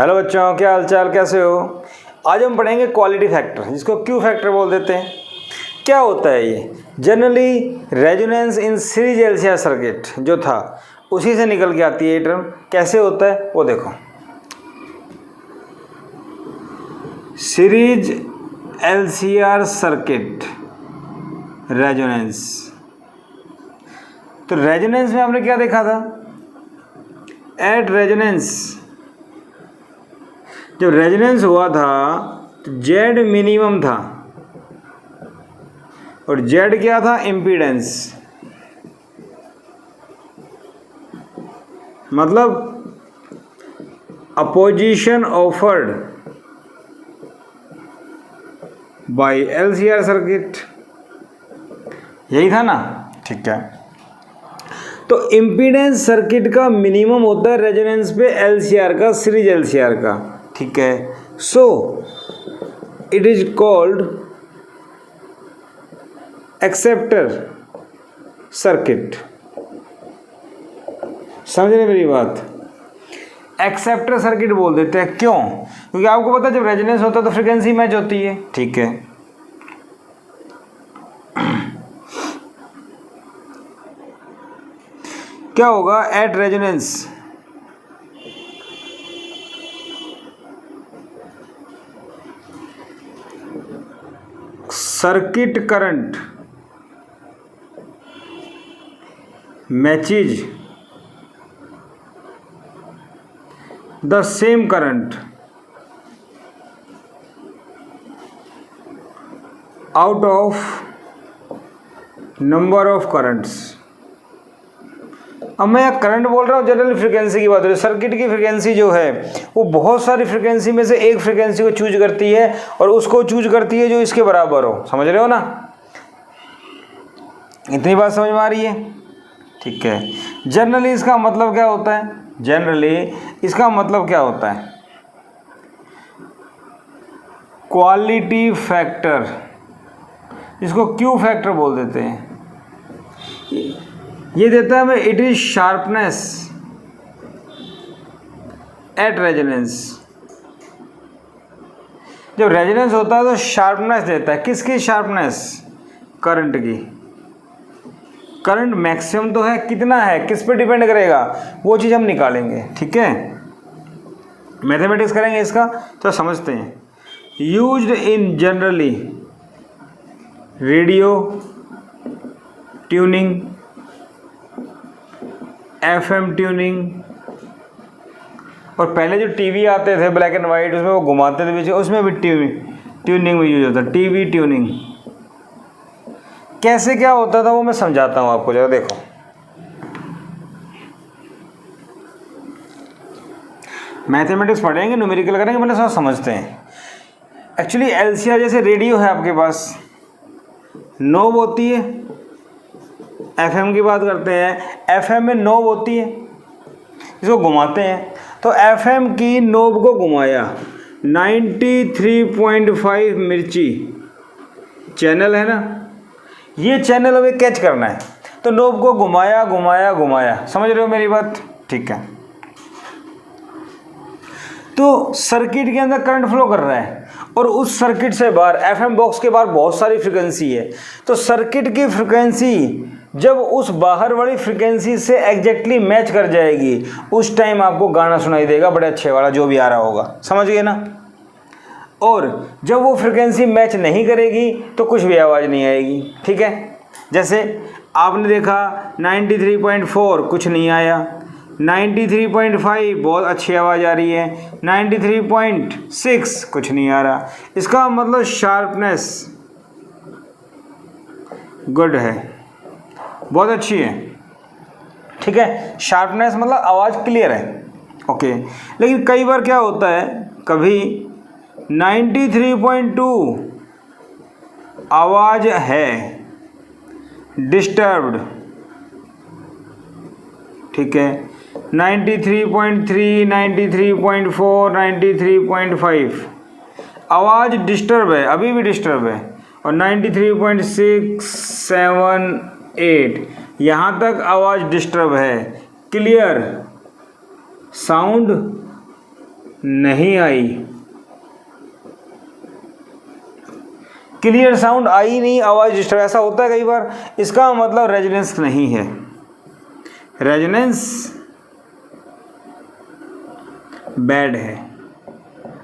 Hello बच्चों, क्या हालचाल, कैसे हो। आज हम पढ़ेंगे क्वालिटी फैक्टर, जिसको क्यू फैक्टर बोल देते हैं। क्या होता है ये? Generally resonance in series LCR circuit जो था उसी से निकल के आती है ये टर्म। कैसे होता है वो देखो। Series LCR circuit resonance. तो रेजोनेंस में हमने क्या देखा था? एट रेजोनेंस, जब रेजोनेंस हुआ था तो जेड मिनिमम था और जेड क्या था? इम्पीडेंस। मतलब opposition offered by LCR circuit, यही था ना। ठीक है, तो इम्पीडेंस सर्किट का मिनिमम होता है रेजोनेंस पे एलसीआर का, सीरीज एलसीआर का। ठीक है, so it is called acceptor circuit. समझ रहे मेरी बात? एक्सेप्टर सर्किट बोल देते हैं। क्यों? क्योंकि आपको पता है जब रेजोनेंस होता है तो फ्रीक्वेंसी मैच होती है। ठीक है, क्या होगा at resonance? Circuit current matches the same current out of number of currents. अब मैं करंट बोल रहा हूँ, जनरल फ्रीक्वेंसी की बात हो रही है। सर्किट की फ्रीक्वेंसी जो है वो बहुत सारी फ्रीक्वेंसी में से एक फ्रीक्वेंसी को चूज करती है और उसको चूज करती है जो इसके बराबर हो। समझ रहे हो ना? इतनी बात समझ में आ रही है? ठीक है, जनरली इसका मतलब क्या होता है? जनरली इसका मतलब क्या होता है? क्वालिटी फैक्टर, इसको क्यू फैक्टर बोल देते हैं। ये देता है हमें it is sharpness at resonance. जब रेजोनेंस होता है तो शार्पनेस देता है। किसकी शार्पनेस? करंट की। करंट मैक्सिमम तो है, कितना है किस पे डिपेंड करेगा वो चीज़ हम निकालेंगे। ठीक है, मैथमेटिक्स करेंगे इसका, तो समझते हैं। Used in generally radio tuning, FM tuning, और पहले जो टीवी आते थे ब्लैक एंड वाइट, उसमें वो घुमाते थे पीछे, उसमें भी ट्यूनिंग में यूज होता है। टीवी ट्यूनिंग कैसे क्या होता था वो मैं समझाता हूँ आपको, जरा देखो। मैथमेटिक्स पढ़ेंगे, न्यूमेरिकल करेंगे, पहले सब समझते हैं। एक्चुअली एलसीआर जैसे रेडियो है आपके पास, नोब होती है। एफएम की बात करते हैं, एफएम में नोब होती है, इसको घुमाते हैं। तो एफएम की नोब को घुमाया, 93.5 मिर्ची चैनल है ना, ये चैनल हमें कैच करना है। तो नोब को घुमाया घुमाया घुमाया। समझ रहे हो मेरी बात? ठीक है, तो सर्किट के अंदर करंट फ्लो कर रहा है और उस सर्किट से बाहर एफएम बॉक्स के बाहर बहुत सारी फ्रीक्वेंसी है। तो सर्किट की फ्रीक्वेंसी जब उस बाहर वाली फ्रीक्वेंसी से एग्जैक्टली मैच कर जाएगी, उस टाइम आपको गाना सुनाई देगा, बड़े अच्छे वाला जो भी आ रहा होगा। समझ गए ना? और जब वो फ्रीक्वेंसी मैच नहीं करेगी तो कुछ भी आवाज़ नहीं आएगी। ठीक है, जैसे आपने देखा 93.4 कुछ नहीं आया, 93.5 बहुत अच्छी आवाज़ आ रही है, 93.6 कुछ नहीं आ रहा। इसका मतलब शार्पनेस गुड है, बहुत अच्छी है। ठीक है, शार्पनेस मतलब आवाज़ क्लियर है। ओके, लेकिन कई बार क्या होता है, कभी 93.2 आवाज़ है डिस्टर्ब्ड। ठीक है, 93.3, 93.4, 93.5 आवाज़ डिस्टर्ब है, अभी भी डिस्टर्ब है। और 93.6, 7, 8 यहाँ तक आवाज़ डिस्टर्ब है। क्लियर साउंड नहीं आई, क्लियर साउंड आई नहीं, आवाज डिस्टर्ब, ऐसा होता है कई बार, इसका मतलब रेजोनेंस नहीं है, रेजोनेंस बैड है।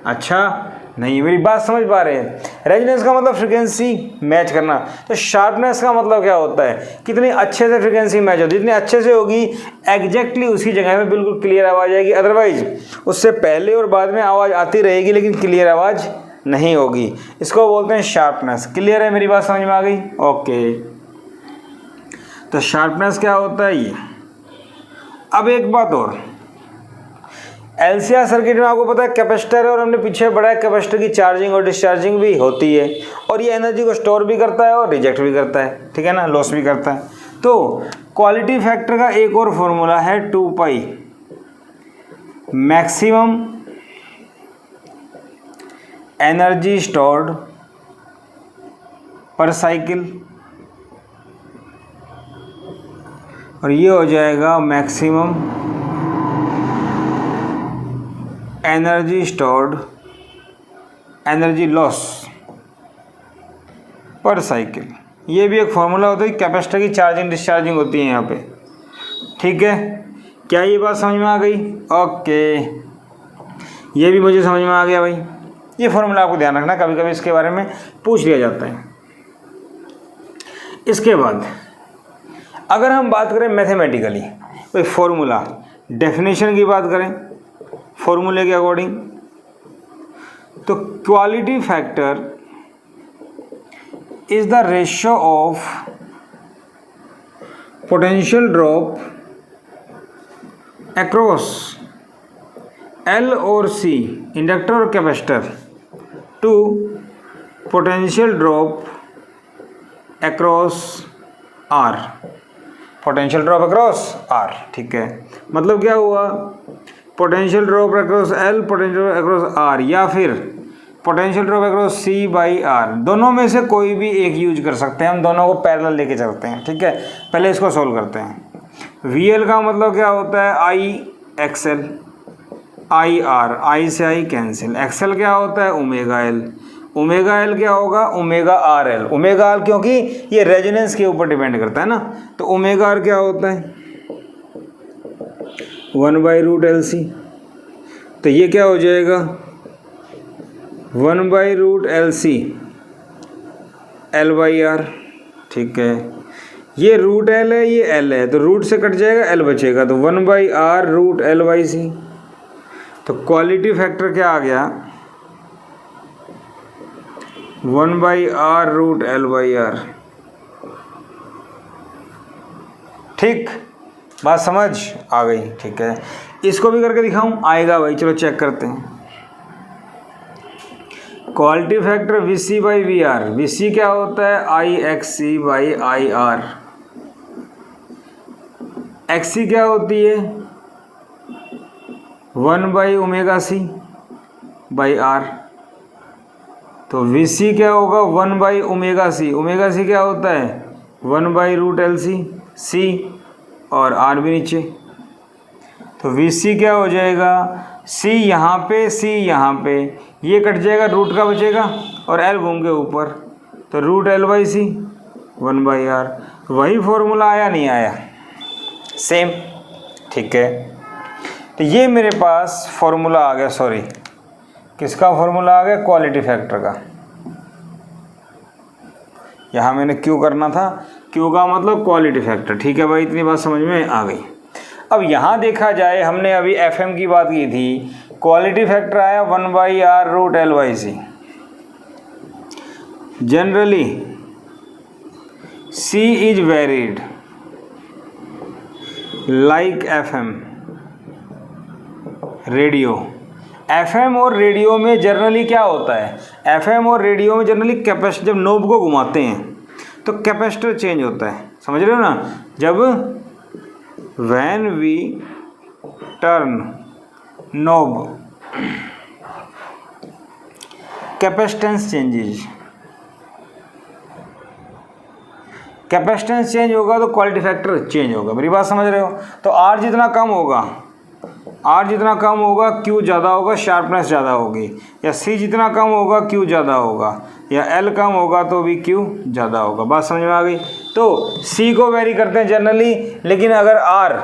अच्छा नहीं, मेरी बात समझ पा रहे हैं? रेजोनेंस का मतलब फ्रिक्वेंसी मैच करना। तो शार्पनेस का मतलब क्या होता है? कितनी अच्छे से फ्रिक्वेंसी मैच होती है, जितनी अच्छे से होगी एग्जैक्टली उसी जगह में बिल्कुल क्लियर आवाज़ आएगी। अदरवाइज उससे पहले और बाद में आवाज़ आती रहेगी लेकिन क्लियर आवाज़ नहीं होगी, इसको बोलते हैं शार्पनेस। क्लियर है? मेरी बात समझ में आ गई? ओके, तो शार्पनेस क्या होता है ये। अब एक बात और, एलसीआर सर्किट में आपको पता है कैपेसिटर है, और हमने पीछे पढ़ा है कैपेसिटर की चार्जिंग और डिस्चार्जिंग भी होती है, और ये एनर्जी को स्टोर भी करता है और रिजेक्ट भी करता है, ठीक है ना, लॉस भी करता है। तो क्वालिटी फैक्टर का एक और फॉर्मूला है 2 पाई मैक्सिमम एनर्जी स्टोर्ड पर साइकिल, और ये हो जाएगा maximum energy stored energy loss पर साइकिल। ये भी एक फॉर्मूला होता है, कैपेसिटर की चार्जिंग डिस्चार्जिंग होती है यहाँ पे, ठीक है। क्या ये बात समझ में आ गई? ओके, ये भी मुझे समझ में आ गया भाई। ये फॉर्मूला आपको ध्यान रखना, कभी कभी इसके बारे में पूछ लिया जाता है। इसके बाद अगर हम बात करें मैथमेटिकली, कोई फॉर्मूला डेफिनेशन की बात करें फॉर्मूले के अकॉर्डिंग, तो quality factor is the ratio of potential drop across L और सी, इंडक्टर और capacitor, to potential drop across R, potential drop across R, ठीक है। मतलब क्या हुआ, potential drop across L, potential drop across R, या फिर potential drop across C by R, दोनों में से कोई भी एक यूज कर सकते हैं। हम दोनों को पैरेलल लेके चलते हैं, ठीक है। पहले इसको सोल्व करते हैं। वी एल का मतलब क्या होता है, आई एक्सएल, आई आर, आई से आई कैंसिल, एक्सएल क्या होता है, ओमेगा एल, ओमेगा एल क्या होगा, omega R L, omega R क्योंकि ये रेजोनेंस के ऊपर डिपेंड करता है ना, तो ओमेगा आर क्या होता है 1/√LC, तो ये क्या हो जाएगा 1/√LC L/R, ठीक है। ये रूट एल है, ये एल है, तो रूट से कट जाएगा, एल बचेगा, तो 1/R√L/C। तो क्वालिटी फैक्टर क्या आ गया 1/R√L/R, ठीक, बात समझ आ गई, ठीक है। इसको भी करके दिखाऊं, आएगा भाई, चलो चेक करते हैं। क्वालिटी फैक्टर VC/VR, VC क्या होता है IXC/IR, XC क्या होती है 1/ωc/R, तो VC क्या होगा 1/ωc, ओमेगा सी क्या होता है 1/√LC, C और R भी नीचे, तो VC क्या हो जाएगा, C यहाँ पे, C यहाँ पे, ये कट जाएगा, रूट का बचेगा और L घूम के ऊपर, तो √L/C 1/R। वही फॉर्मूला आया, नहीं आया, सेम, ठीक है। तो ये मेरे पास फॉर्मूला आ गया, सॉरी किसका फॉर्मूला आ गया, क्वालिटी फैक्टर का। यहाँ मैंने क्यू करना था, क्यू का मतलब क्वालिटी फैक्टर, ठीक है भाई, इतनी बात समझ में आ गई। अब यहाँ देखा जाए, हमने अभी FM की बात की थी, क्वालिटी फैक्टर आया 1/R√L/C। Generally C is varied like FM, radio. FM और रेडियो में जनरली क्या होता है, FM और रेडियो में जनरली कैपेसिटर, जब नोब को घुमाते हैं तो कैपेसिटर चेंज होता है, समझ रहे हो ना। जब when we turn knob capacitance changes, capacitance change होगा तो क्वालिटी फैक्टर चेंज होगा। मेरी बात समझ रहे हो। तो R जितना कम होगा, आर जितना कम होगा क्यू ज़्यादा होगा, शार्पनेस ज़्यादा होगी, या सी जितना कम होगा क्यू ज़्यादा होगा, या एल कम होगा तो भी क्यू ज़्यादा होगा। बात समझ में आ गई। तो सी को वेरी करते हैं जनरली, लेकिन अगर आर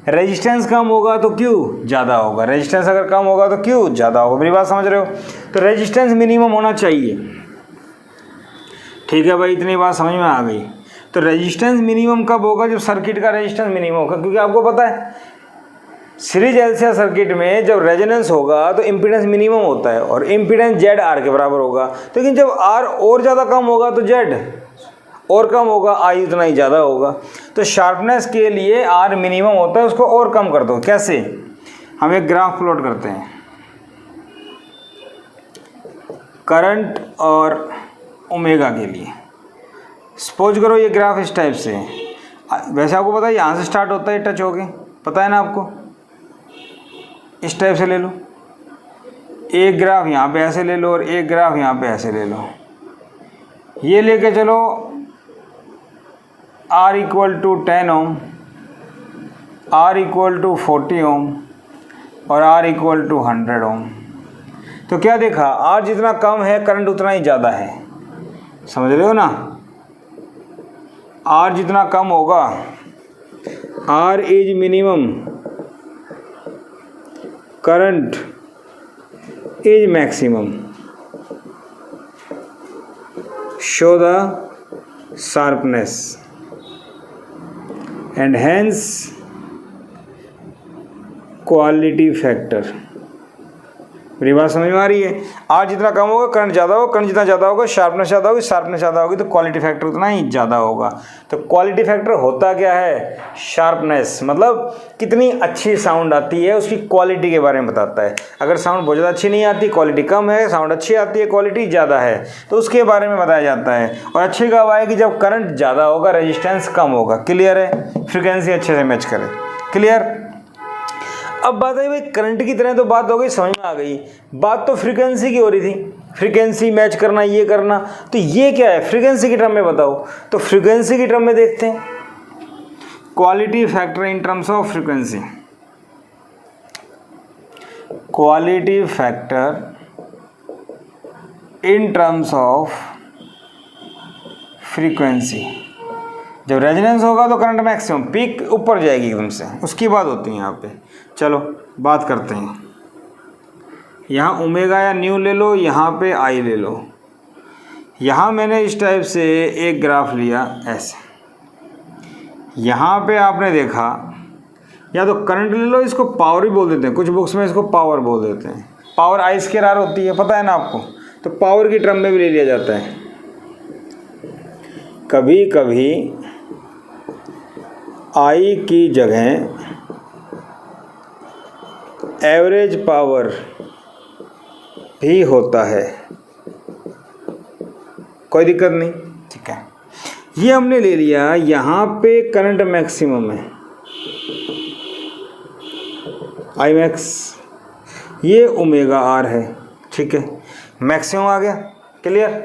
रेजिस्टेंस कम होगा तो क्यू ज़्यादा होगा, रेजिस्टेंस अगर कम होगा तो क्यू ज़्यादा होगा। मेरी बात समझ रहे हो? तो रेजिस्टेंस मिनिमम होना चाहिए। ठीक है भाई, इतनी बात समझ में आ गई। तो रेजिस्टेंस मिनिमम कब होगा? जब सर्किट का रेजिस्टेंस मिनिमम होगा, क्योंकि आपको पता है सीरीज एलसीआर सर्किट में जब रेजोनेंस होगा तो इम्पीडेंस मिनिमम होता है और इम्पीडेंस जेड आर के बराबर होगा। तो लेकिन जब आर और ज़्यादा कम होगा तो जेड और कम होगा, आई उतना ही ज़्यादा होगा। तो शार्पनेस के लिए आर मिनिमम होता है, उसको और कम कर दो। कैसे? हम एक ग्राफ प्लॉट करते हैं करंट और ओमेगा के लिए। सपोज करो ये ग्राफ इस टाइप से है। वैसे आपको पता है यहाँ से स्टार्ट होता है टच होके, पता है ना आपको। इस टाइप से ले लो, एक ग्राफ यहाँ पे ऐसे ले लो और एक ग्राफ यहाँ पे ऐसे ले लो। ये लेके चलो R equal to 10 ohm, R equal to 40 ohm और R इक्वल टू 100 ओम। तो क्या देखा? R जितना कम है करंट उतना ही ज़्यादा है। समझ रहे हो ना? R जितना कम होगा, R is minimum, current is maximum. Show the sharpness and hence quality factor. मेरी बात समझ में आ रही है? आर जितना कम होगा करंट ज़्यादा होगा, करंट जितना ज़्यादा होगा शार्पनेस ज़्यादा होगी, शार्पनेस ज़्यादा होगी तो क्वालिटी फैक्टर उतना ही ज़्यादा होगा। तो क्वालिटी फैक्टर होता क्या है? शार्पनेस, मतलब कितनी अच्छी साउंड आती है उसकी क्वालिटी के बारे में बताता है। अगर साउंड बहुत ज़्यादा अच्छी नहीं आती, क्वालिटी कम है, साउंड अच्छी आती है, क्वालिटी ज़्यादा है, तो उसके बारे में बताया जाता है। और अच्छी कब आएगी? जब करंट ज़्यादा होगा, रेजिस्टेंस कम होगा। क्लियर है? फ्रिक्वेंसी अच्छे से मैच करे। क्लियर? अब बात है भाई करंट की तरह, तो बात हो गई, समझ में आ गई। बात तो फ्रीक्वेंसी की हो रही थी, फ्रीक्वेंसी मैच करना, ये करना। तो ये क्या है? फ्रीक्वेंसी की टर्म में बताओ। तो फ्रीक्वेंसी की टर्म में देखते हैं quality factor in terms of frequency. Quality factor in terms of frequency. जब रेजोनेंस होगा तो करंट मैक्सिमम, पीक ऊपर जाएगी एकदम से, उसकी बात होती है यहाँ पे। चलो बात करते हैं। यहाँ ओमेगा या न्यू ले लो, यहाँ पे आई ले लो। यहाँ मैंने इस टाइप से एक ग्राफ लिया ऐसे। यहाँ पे आपने देखा, या तो करंट ले लो, इसको पावर भी बोल देते हैं, कुछ बुक्स में इसको पावर बोल देते हैं। पावर आई स्क्वायर आर होती है, पता है ना आपको। तो पावर की टर्म में भी ले लिया जाता है। कभी कभी आई की जगह एवरेज पावर भी होता है, कोई दिक्कत नहीं। ठीक है, ये हमने ले लिया। यहाँ पे करंट मैक्सिमम है, आई मैक्स, ये ओमेगा आर है। ठीक है, मैक्सिमम आ गया। क्लियर?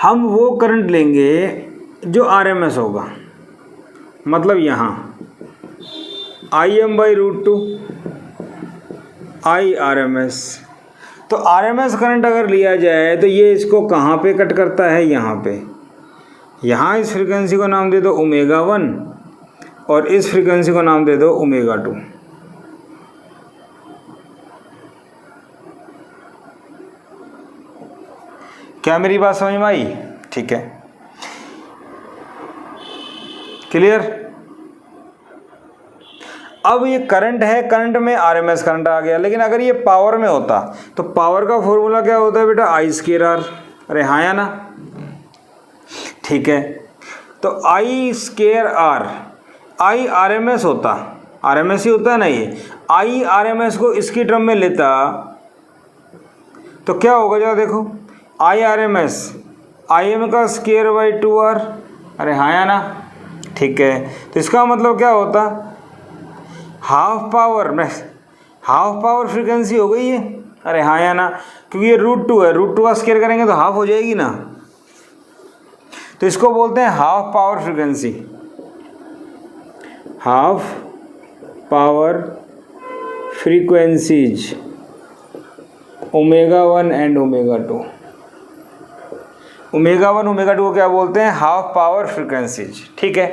हम वो करंट लेंगे जो आरएमएस होगा, मतलब यहाँ Im/√2 आई आरएमएस। तो आरएमएस करंट अगर लिया जाए तो ये इसको कहाँ पे कट करता है? यहाँ पे। यहाँ इस फ्रीक्वेंसी को नाम दे दो ओमेगा 1 और इस फ्रीक्वेंसी को नाम दे दो ओमेगा 2। क्या मेरी बात समझ में आई? ठीक है, क्लियर? अब ये करंट है, करंट में आरएमएस करंट आ गया। लेकिन अगर ये पावर में होता तो पावर का फॉर्मूला क्या होता है बेटा? आई स्क्वायर आर। अरे हाँ या ना? ठीक है, तो आई स्क्वायर आर, आई आरएमएस होता, आरएमएस ही होता है ना ये। आई आरएमएस को इसकी टर्म में लेता तो क्या होगा? जरा देखो, आई आरएमएस, आई एम का स्क्वायर बाई 2r। अरे हाँ या ना? ठीक है, तो इसका मतलब क्या होता? हाफ पावर में हाफ पावर फ्रीक्वेंसी हो गई है। अरे हाँ या ना? क्योंकि ये √2 है, √2 का स्क्वायर करेंगे तो हाफ हो जाएगी ना। तो इसको बोलते हैं half power frequency, half power frequencies omega 1 and omega 2। Omega 1 omega 2 को क्या बोलते हैं? Half power frequencies. ठीक है,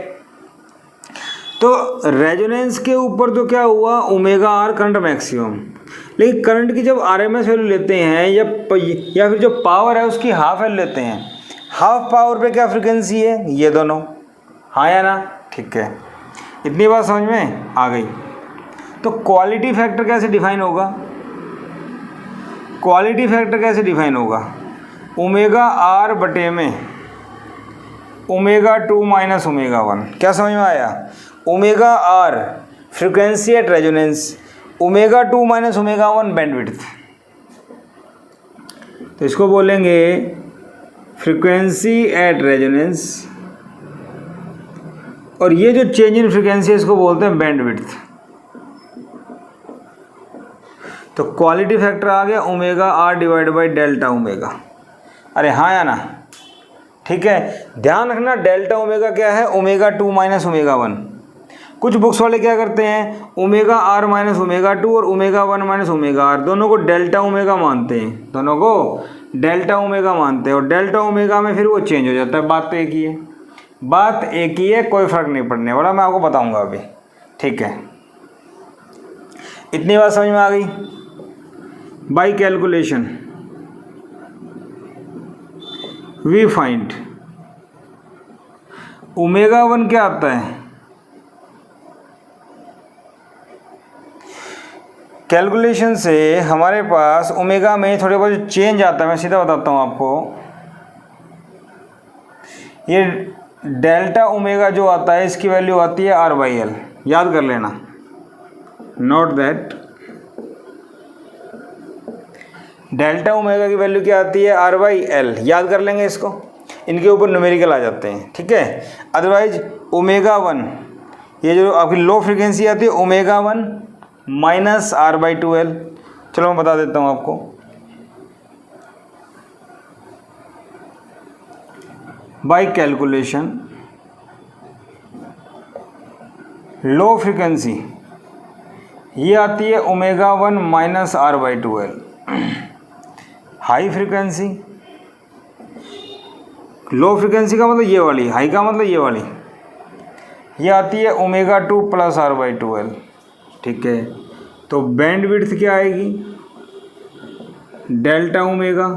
तो रेजोनेंस के ऊपर तो क्या हुआ, ओमेगा आर करंट मैक्सिमम। लेकिन करंट की जब आरएमएस वैल्यू लेते हैं या फिर जो पावर है उसकी हाफ वैल्यू लेते हैं, हाफ पावर पे क्या फ्रीक्वेंसी है? ये दोनों, हाँ या ना? ठीक है, इतनी बात समझ में आ गई। तो क्वालिटी फैक्टर कैसे डिफाइन होगा? क्वालिटी फैक्टर कैसे डिफाइन होगा? ओमेगा आर बटे में ओमेगा 2 माइनस ओमेगा 1। क्या समझ में आया? Omega R frequency at resonance, omega 2 minus omega 1 bandwidth. तो इसको बोलेंगे फ्रीक्वेंसी एट रेजोनेंस, और ये जो चेंज इन फ्रीक्वेंसी है इसको बोलते हैं बैंडविड्थ। तो क्वालिटी फैक्टर आ गया omega R divide by delta omega. अरे हाँ या ना? ठीक है, ध्यान रखना डेल्टा ओमेगा क्या है? Omega 2 minus omega 1। कुछ बुक्स वाले क्या करते हैं, ओमेगा आर माइनस ओमेगा 2 और ओमेगा 1 माइनस ओमेगा आर, दोनों को डेल्टा ओमेगा मानते हैं, दोनों को डेल्टा ओमेगा मानते हैं, और डेल्टा ओमेगा में फिर वो चेंज हो जाता है। बात तो एक ही है, बात एक ही है, कोई फ़र्क नहीं पड़ने वाला, मैं आपको बताऊंगा अभी। ठीक है, इतनी बात समझ में आ गई? By calculation we find omega 1 क्या आता है? कैलकुलेशन से हमारे पास ओमेगा में थोड़े बहुत चेंज आता है, मैं सीधा बताता हूँ आपको। ये डेल्टा ओमेगा जो आता है इसकी वैल्यू आती है आर बाई एल, याद कर लेना, नोट दैट डेल्टा ओमेगा की वैल्यू क्या आती है? आर बाई एल, याद कर लेंगे इसको, इनके ऊपर न्यूमेरिकल आ जाते हैं। ठीक है, अदरवाइज ओमेगा 1 ये जो आपकी लो फ्रीक्वेंसी आती है ओमेगा 1 माइनस आर बाई 2एल। चलो मैं बता देता हूँ आपको। बाई कैलकुलेशन लो फ्रीक्वेंसी ये आती है ओमेगा 1 माइनस आर बाई 2एल। हाई फ्रीक्वेंसी, लो फ्रीक्वेंसी का मतलब ये वाली, हाई का मतलब ये वाली, ये आती है ओमेगा 2 प्लस आर बाई 2एल। ठीक है, तो बैंड विड्थ क्या आएगी? डेल्टा ओमेगा,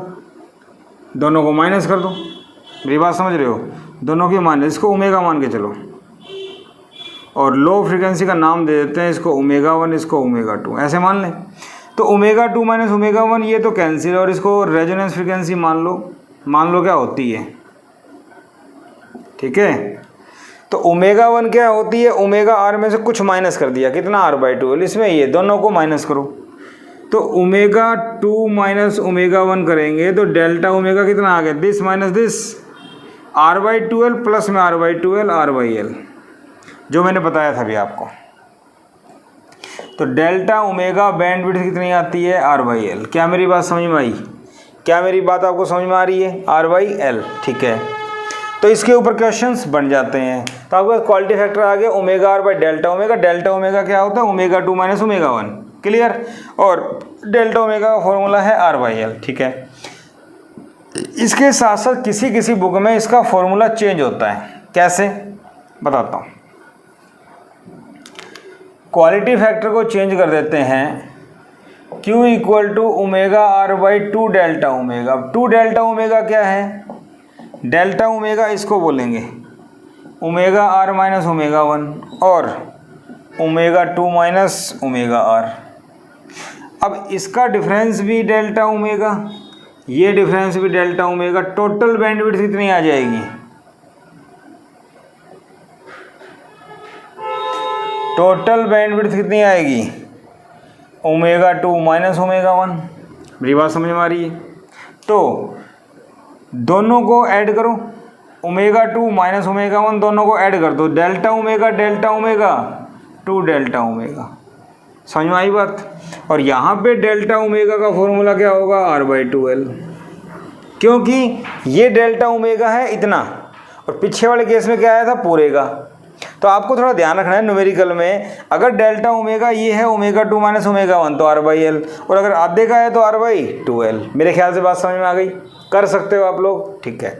दोनों को माइनस कर दो, मेरी बात समझ रहे हो? दोनों की माइनस, इसको ओमेगा मान के चलो, और लो फ्रीक्वेंसी का नाम दे देते हैं इसको ओमेगा 1, इसको ओमेगा 2, ऐसे मान लें। तो ओमेगा 2 माइनस ओमेगा 1 ये तो कैंसिल, और इसको रेजोनेंस फ्रीक्वेंसी मान लो क्या होती है। ठीक है, तो ओमेगा 1 क्या होती है? ओमेगा आर में से कुछ माइनस कर दिया, कितना? आर बाई 2, इसमें ये दोनों को माइनस करो, तो ओमेगा 2 माइनस ओमेगा 1 करेंगे तो डेल्टा ओमेगा कितना आ गया? This minus this, R by 2एल प्लस में आर बाई 2एल आर बाई एल, जो मैंने बताया था अभी आपको। तो डेल्टा ओमेगा बैंडविड्थ कितनी आती है? R by L. क्या मेरी बात समझ में आई? क्या मेरी बात आपको समझ में आ रही है? R by L. ठीक है, तो इसके ऊपर क्वेश्चंस बन जाते हैं। तो आपका क्वालिटी फैक्टर आ गया omega R by delta omega. Delta omega क्या होता है? Omega 2 minus omega 1, clear. और डेल्टा ओमेगा का फॉर्मूला है आर बाई एल। ठीक है, इसके साथ साथ किसी किसी बुक में इसका फॉर्मूला चेंज होता है, कैसे बताता हूँ। क्वालिटी फैक्टर को चेंज कर देते हैं, Q equal to omega R by 2 delta omega. 2 delta omega क्या है? डेल्टा ओमेगा इसको बोलेंगे ओमेगा आर माइनस ओमेगा 1 और ओमेगा 2 माइनस ओमेगा आर। अब इसका डिफरेंस भी डेल्टा ओमेगा, ये डिफरेंस भी डेल्टा ओमेगा, टोटल बैंडविड्थ कितनी आ जाएगी? टोटल बैंडविड्थ कितनी आएगी? Omega 2 minus omega 1। मेरी बात समझ में आ रही है? तो दोनों को ऐड करो, ओमेगा 2 माइनस ओमेगा 1 दोनों को ऐड कर दो, डेल्टा ओमेगा 2 डेल्टा ओमेगा। समझ में आई बात? और यहाँ पे डेल्टा ओमेगा का फॉर्मूला क्या होगा? आर बाई 2एल, क्योंकि ये डेल्टा ओमेगा है इतना, और पीछे वाले केस में क्या आया था? पूरे का। तो आपको थोड़ा ध्यान रखना है न्यूमेरिकल में, अगर डेल्टा ओमेगा ये है ओमेगा 2 माइनस ओमेगा 1 तो R/L, और अगर आधे का है तो R/2L। मेरे ख्याल से बात समझ में आ गई, कर सकते हो आप लोग, ठीक है।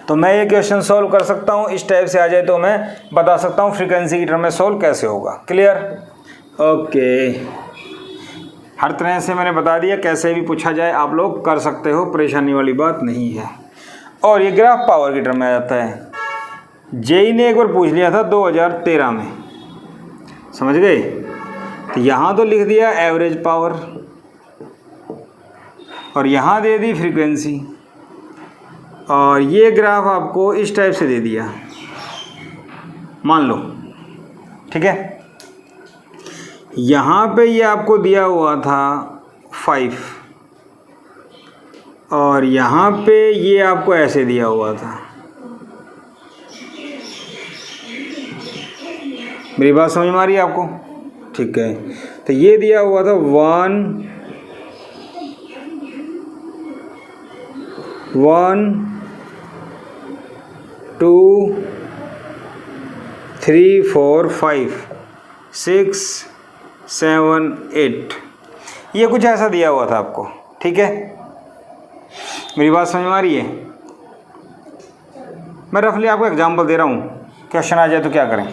तो मैं ये क्वेश्चन सॉल्व कर सकता हूँ, इस टाइप से आ जाए तो मैं बता सकता हूँ फ्रीक्वेंसी की टर्म में सॉल्व कैसे होगा। क्लियर? ओके, हर तरह से मैंने बता दिया, कैसे भी पूछा जाए आप लोग कर सकते हो, परेशानी वाली बात नहीं है। और ये ग्राफ पावर की टर्म में आ जाता है। जेई ने एक बार पूछ लिया था 2013 में, समझ गए? तो यहाँ तो लिख दिया एवरेज पावर और यहाँ दे दी फ्रीक्वेंसी, और ये ग्राफ आपको इस टाइप से दे दिया, मान लो, ठीक है। यहाँ पे ये आपको दिया हुआ था 5 और यहाँ पे ये आपको ऐसे दिया हुआ था। मेरी बात समझ में आ रही है आपको? ठीक है, तो ये दिया हुआ था 1 2 3 4 5 6 7 8, ये कुछ ऐसा दिया हुआ था आपको, ठीक है। मेरी बात समझ में आ रही है? मैं रफली आपको एग्जांपल दे रहा हूँ, क्वेश्चन आ जाए तो क्या करें।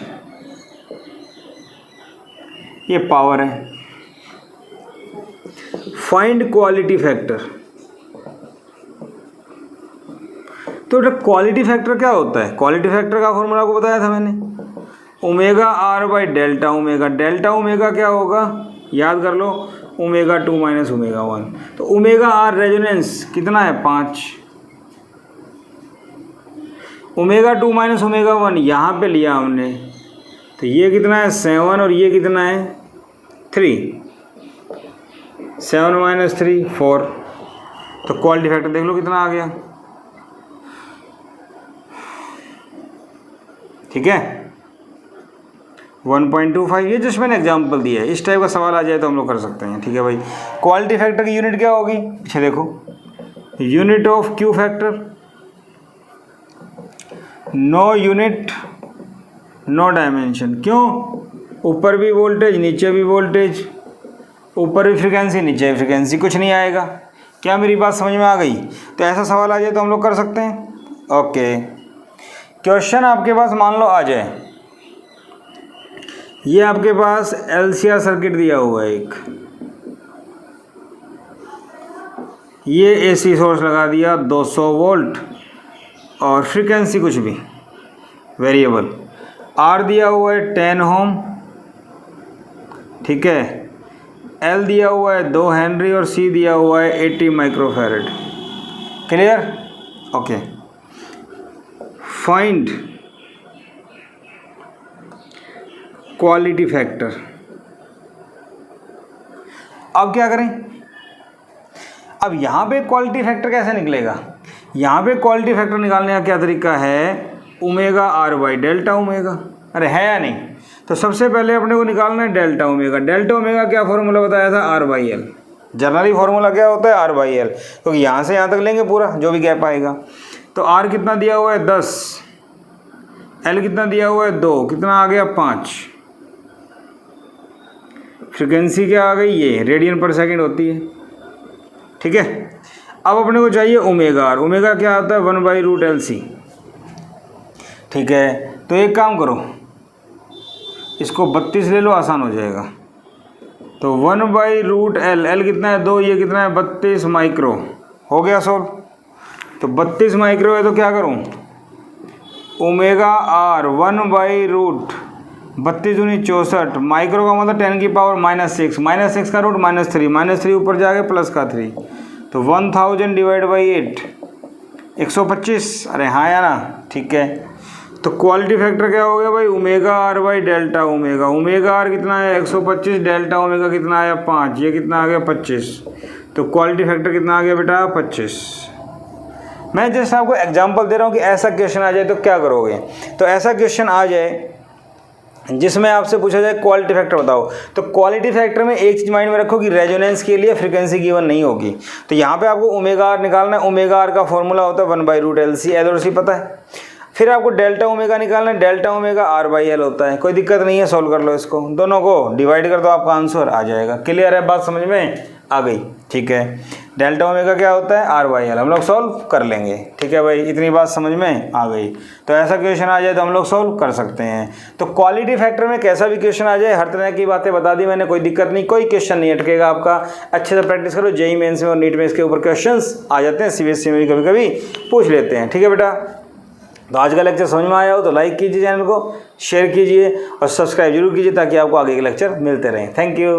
ये पावर है, फाइंड क्वालिटी फैक्टर। तो क्वालिटी फैक्टर क्या होता है? क्वालिटी फैक्टर का फॉर्मूला आपको बताया था मैंने, ओमेगा R/डेल्टा ओमेगा। डेल्टा ओमेगा क्या होगा, याद कर लो, ओमेगा 2 माइनस ओमेगा 1। तो ओमेगा R रेजोनेंस कितना है, 5। ओमेगा 2 माइनस ओमेगा 1 यहाँ पे लिया हमने, तो ये कितना है 7 और ये कितना है 3। 7 माइनस 3 4। तो क्वालिटी फैक्टर देख लो कितना आ गया, ठीक है, 1.25। ये जस्ट मैंने एग्जांपल दिया है, इस टाइप का सवाल आ जाए तो हम लोग कर सकते हैं, ठीक है भाई। क्वालिटी फैक्टर की यूनिट क्या होगी, पीछे देखो, unit of Q factor, no unit no dimension. क्यों? ऊपर भी वोल्टेज नीचे भी वोल्टेज, ऊपर भी फ्रीक्वेंसी नीचे भी फ्रीक्वेंसी, कुछ नहीं आएगा। क्या मेरी बात समझ में आ गई? तो ऐसा सवाल आ जाए तो हम लोग कर सकते हैं। ओके, क्वेश्चन आपके पास मान लो आ जाए, ये आपके पास LCR सर्किट दिया हुआ है एक, ये AC सोर्स लगा दिया 200 वोल्ट और फ्रीक्वेंसी कुछ भी वेरिएबल, R दिया हुआ है 10 ओम, ठीक है, L दिया हुआ है 2 हेनरी और C दिया हुआ है 80 microfarad. Clear? Okay, find quality factor. अब क्या करें? अब यहाँ पे क्वालिटी फैक्टर कैसे निकलेगा? यहाँ पे क्वालिटी फैक्टर निकालने का क्या तरीका है, ओमेगा R/डेल्टा ओमेगा। अरे है या नहीं? तो सबसे पहले अपने को निकालना है डेल्टा ओमेगा। डेल्टा ओमेगा क्या फॉर्मूला बताया था, R/L। जनरली फॉर्मूला क्या होता है, R/L, क्योंकि यहाँ से यहाँ तक लेंगे पूरा जो भी गैप आएगा। तो R कितना दिया हुआ है 10, L कितना दिया हुआ है 2, कितना आ गया 5। फ्रीक्वेंसी क्या आ गई, ये रेडियन पर सेकंड होती है, ठीक है। अब अपने को चाहिए ओमेगा। ओमेगा क्या आता है, 1/√LC, ठीक है। तो एक काम करो, इसको 32 ले लो, आसान हो जाएगा। तो 1/√L, L कितना है 2, ये कितना है 32 माइक्रो, हो गया सोल्व। तो 32 माइक्रो है तो क्या करूँ, ओमेगा R 1/√32 दूनी 64, माइक्रो का मतलब 10 की पावर -6, -6 का रूट -3, -3 ऊपर जाके प्लस का 3, तो 1000 डिवाइड बाई 8, 125। अरे हाँ या ना, ठीक है। तो क्वालिटी फैक्टर क्या हो गया भाई, ओमेगा R/डेल्टा ओमेगा। ओमेगा R कितना है 125, डेल्टा ओमेगा कितना आया 5, ये कितना आ गया 25। तो क्वालिटी फैक्टर कितना आ गया बेटा 25। मैं जैसे आपको एग्जांपल दे रहा हूँ कि ऐसा क्वेश्चन आ जाए तो क्या करोगे। तो ऐसा क्वेश्चन आ जाए जिसमें आपसे पूछा जाए क्वालिटी फैक्टर बताओ, तो क्वालिटी फैक्टर में एक चीज़ माइंड में रखो कि रेजोनेंस के लिए फ्रीक्वेंसी गिवन नहीं होगी। तो यहाँ पे आपको ओमेगा R निकालना है। ओमेगा R का फॉर्मूला होता है 1/√LC, L और C पता है। फिर आपको डेल्टा ओमेगा निकालना है, डेल्टा ओमेगा R/L होता है, कोई दिक्कत नहीं है, सॉल्व कर लो इसको, दोनों को डिवाइड कर दो, आपका आंसर आ जाएगा। क्लियर है, बात समझ में आ गई? ठीक है, डेल्टा ओमेगा क्या होता है? R/L, हम लोग सॉल्व कर लेंगे। ठीक है भाई, इतनी बात समझ में आ गई। तो ऐसा क्वेश्चन आ जाए तो हम लोग सॉल्व कर सकते हैं। तो क्वालिटी फैक्टर में कैसा भी क्वेश्चन आ जाए, हर तरह की बातें बता दी मैंने, कोई दिक्कत नहीं, कोई क्वेश्चन नहीं अटकेगा आपका। अच्छे से प्रैक्टिस करो, जेईई मेंस में और नीट में इसके ऊपर क्वेश्चंस आ जाते हैं, सीबीएसई में भी कभी कभी पूछ लेते हैं। ठीक है बेटा, तो आज का लेक्चर समझ में आया हो तो लाइक कीजिए, चैनल को शेयर कीजिए और सब्सक्राइब जरूर कीजिए ताकि आपको आगे के लेक्चर मिलते रहें। Thank you.